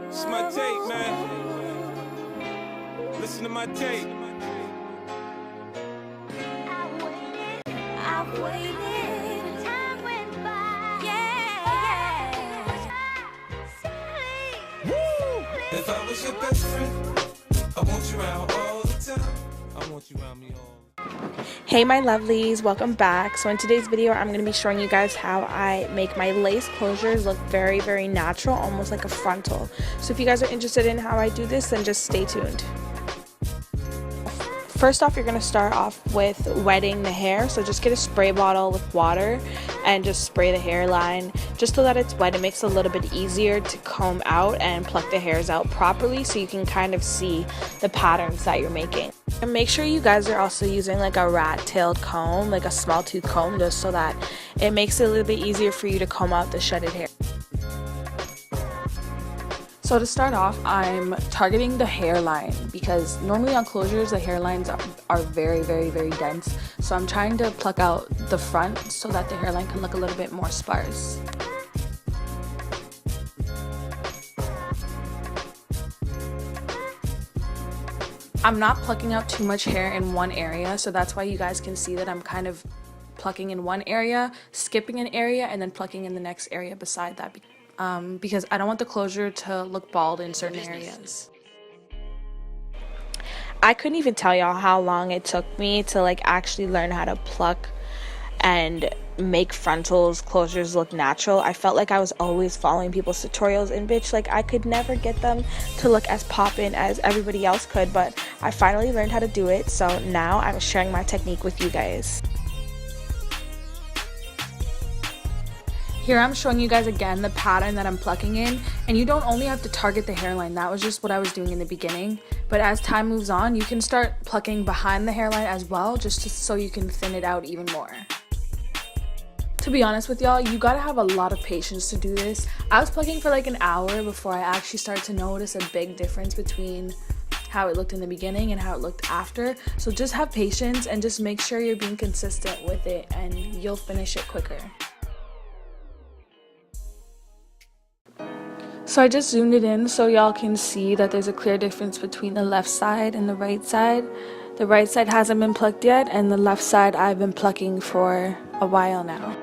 It's my tape, man. Listen to my tape. I've waited, time went by, yeah. If I was your best friend, I want you around all the time. I want you around me all. Hey my lovelies, welcome back. So in today's video I'm going to be showing you guys how I make my lace closures look very natural, almost like a frontal. So if you guys are interested in how I do this, then just stay tuned. First off, you're going to start off with wetting the hair. So just get a spray bottle with water and just spray the hairline just so that it's wet. It makes it a little bit easier to comb out and pluck the hairs out properly so you can kind of see the patterns that you're making. And make sure you guys are also using like a rat-tailed comb, like a small tooth comb, just so that it makes it a little bit easier for you to comb out the shedded hair. So to start off, I'm targeting the hairline because normally on closures the hairlines are very dense. So I'm trying to pluck out the front so that the hairline can look a little bit more sparse. I'm not plucking out too much hair in one area, so that's why you guys can see that I'm kind of plucking in one area, skipping an area, and then plucking in the next area beside that. Because I don't want the closure to look bald in certain areas. I couldn't even tell y'all how long it took me to like actually learn how to pluck and make frontals closures look natural. I felt like I was always following people's tutorials, and bitch, like I could never get them to look as poppin' as everybody else could, but I finally learned how to do it, so now I'm sharing my technique with you guys. Here I'm showing you guys again the pattern that I'm plucking in, and you don't only have to target the hairline. That was just what I was doing in the beginning, but as time moves on you can start plucking behind the hairline as well, so you can thin it out even more. To be honest with y'all, you gotta have a lot of patience to do this. I was plucking for like an hour before I actually started to notice a big difference between how it looked in the beginning and how it looked after. So just have patience and just make sure you're being consistent with it, and you'll finish it quicker. So I just zoomed it in so y'all can see that there's a clear difference between the left side and the right side. The right side hasn't been plucked yet, and the left side I've been plucking for a while now.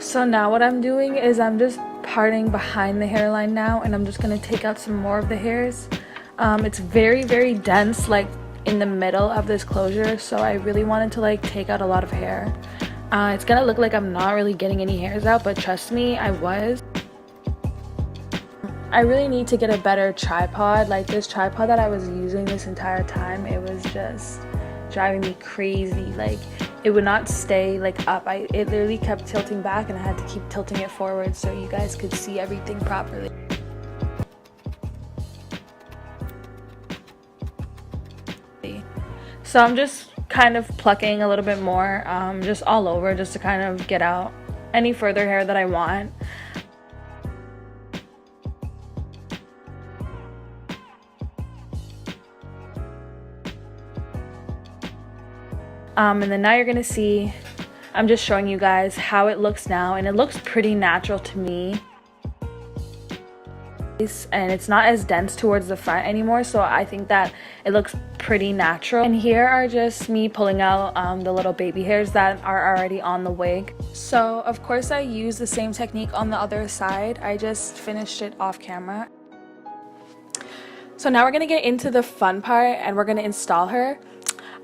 So now what I'm doing is I'm just parting behind the hairline now, and I'm just going to take out some more of the hairs. It's very dense, like in the middle of this closure, so I really wanted to like take out a lot of hair. It's gonna look like I'm not really getting any hairs out, but trust me, I was. I really need to get a better tripod. Like this tripod that I was using this entire time, it was just driving me crazy. Like it would not stay like up. It literally kept tilting back, and I had to keep tilting it forward so you guys could see everything properly. So I'm just kind of plucking a little bit more, just all over, just to kind of get out any further hair that I want. And then now you're gonna see, I'm just showing you guys how it looks now, and it looks pretty natural to me. And it's not as dense towards the front anymore, so I think that it looks pretty natural. And here are just me pulling out the little baby hairs that are already on the wig. So of course I use the same technique on the other side. I just finished it off camera. So now we're gonna get into the fun part, and we're gonna install her.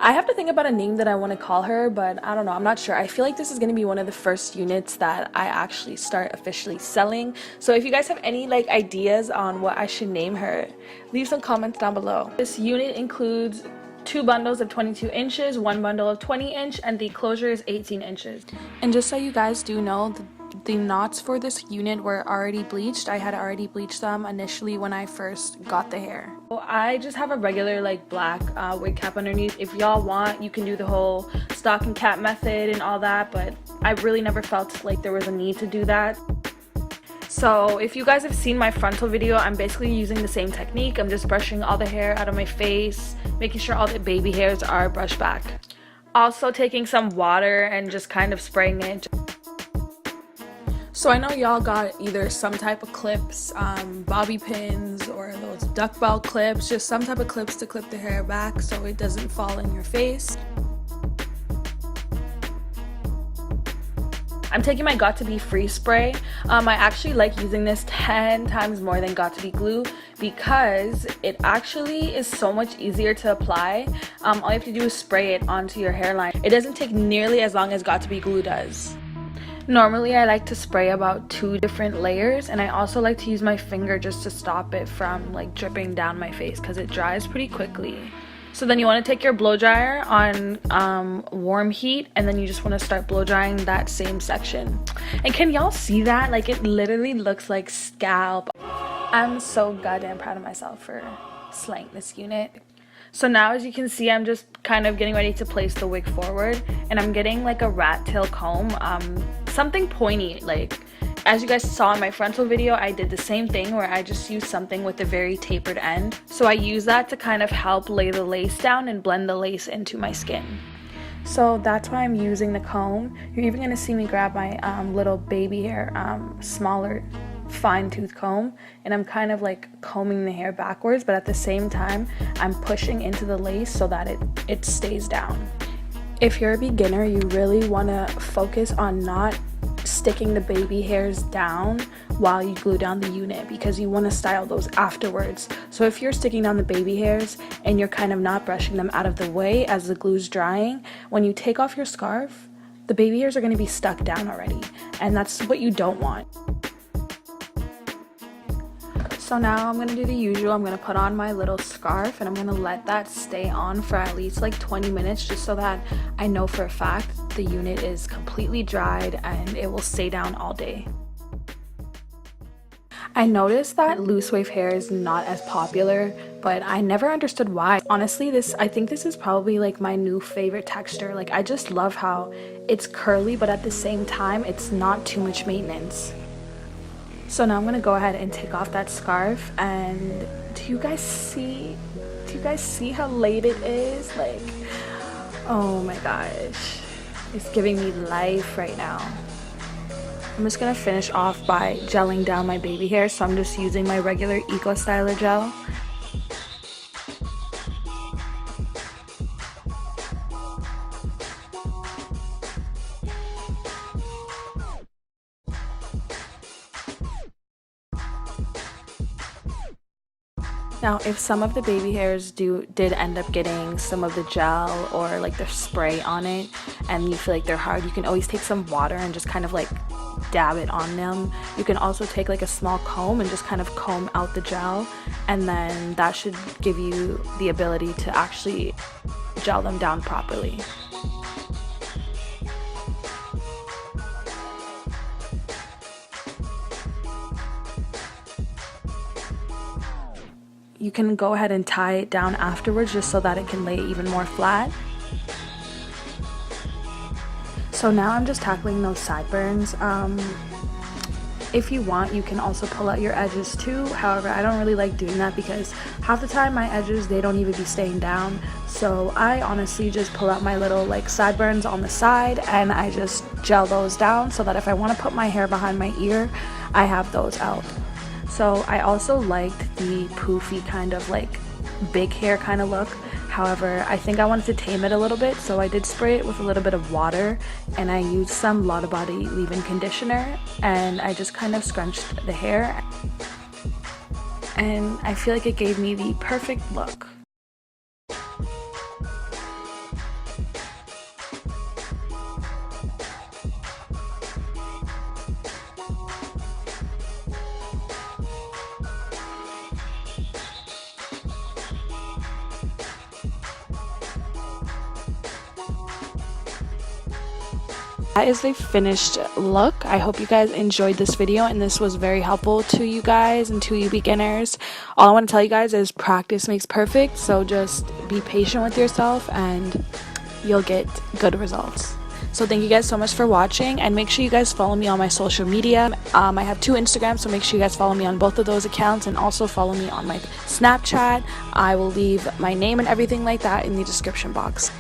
I have to think about a name that I want to call her, but I don't know, I'm not sure. I feel like this is going to be one of the first units that I actually start officially selling. So if you guys have any like ideas on what I should name her, leave some comments down below. This unit includes 2 bundles of 22 inches, 1 bundle of 20 inch, and the closure is 18 inches. And just so you guys do know, the knots for this unit were already bleached. I had already bleached them initially when I first got the hair. So I just have a regular like black wig cap underneath. If y'all want, you can do the whole stocking cap method and all that, but I really never felt like there was a need to do that. So if you guys have seen my frontal video, I'm basically using the same technique. I'm just brushing all the hair out of my face, making sure all the baby hairs are brushed back. Also taking some water and just kind of spraying it. So I know y'all got either some type of clips, bobby pins, or those duck belt clips, just some type of clips to clip the hair back so it doesn't fall in your face. I'm taking my Got2b freeze spray. I actually like using this 10 times more than Got2b glue because it actually is so much easier to apply. All you have to do is spray it onto your hairline. It doesn't take nearly as long as Got2b glue does. Normally I like to spray about 2 different layers, and I also like to use my finger just to stop it from like dripping down my face because it dries pretty quickly. So then you want to take your blow dryer on warm heat, and then you just want to start blow drying that same section. And can y'all see that? Like, it literally looks like scalp. I'm so goddamn proud of myself for slaying this unit. So now, as you can see, I'm just kind of getting ready to place the wig forward, and I'm getting like a rat tail comb, something pointy. Like, as you guys saw in my frontal video, I did the same thing where I just used something with a very tapered end. So I use that to kind of help lay the lace down and blend the lace into my skin. So that's why I'm using the comb. You're even gonna see me grab my little baby hair, smaller fine tooth comb, and I'm kind of like combing the hair backwards, but at the same time I'm pushing into the lace so that it stays down. If you're a beginner, you really want to focus on not sticking the baby hairs down while you glue down the unit, because you want to style those afterwards. So if you're sticking down the baby hairs and you're kind of not brushing them out of the way as the glue's drying, when you take off your scarf, the baby hairs are going to be stuck down already, and that's what you don't want. So now I'm going to do the usual. I'm going to put on my little scarf and I'm going to let that stay on for at least like 20 minutes just so that I know for a fact the unit is completely dried and it will stay down all day. I noticed that loose wave hair is not as popular, but I never understood why. Honestly, I think this is probably like my new favorite texture. Like, I just love how it's curly, but at the same time it's not too much maintenance. So now I'm gonna go ahead and take off that scarf, and do you guys see how late it is? Like, oh my gosh, it's giving me life right now. I'm just gonna finish off by gelling down my baby hair, so I'm just using my regular Eco Styler gel. Now, if some of the baby hairs did end up getting some of the gel or like the spray on it and you feel like they're hard, you can always take some water and just kind of like dab it on them. You can also take like a small comb and just kind of comb out the gel, and then that should give you the ability to actually gel them down properly. You can go ahead and tie it down afterwards just so that it can lay even more flat. So now I'm just tackling those sideburns. If you want, you can also pull out your edges too. However, I don't really like doing that because half the time my edges, they don't even be staying down. So I honestly just pull out my little like sideburns on the side and I just gel those down so that if I want to put my hair behind my ear, I have those out. So I also liked the poofy kind of like big hair kind of look. However, I think I wanted to tame it a little bit, so I did spray it with a little bit of water and I used some Lot of Body leave-in conditioner and I just kind of scrunched the hair, and I feel like it gave me the perfect look. That is the finished look. I hope you guys enjoyed this video and this was very helpful to you guys and to you beginners. All I want to tell you guys is practice makes perfect, so just be patient with yourself and you'll get good results. So thank you guys so much for watching, and make sure you guys follow me on my social media. I have 2 Instagrams, so make sure you guys follow me on both of those accounts, and also follow me on my Snapchat. I will leave my name and everything like that in the description box.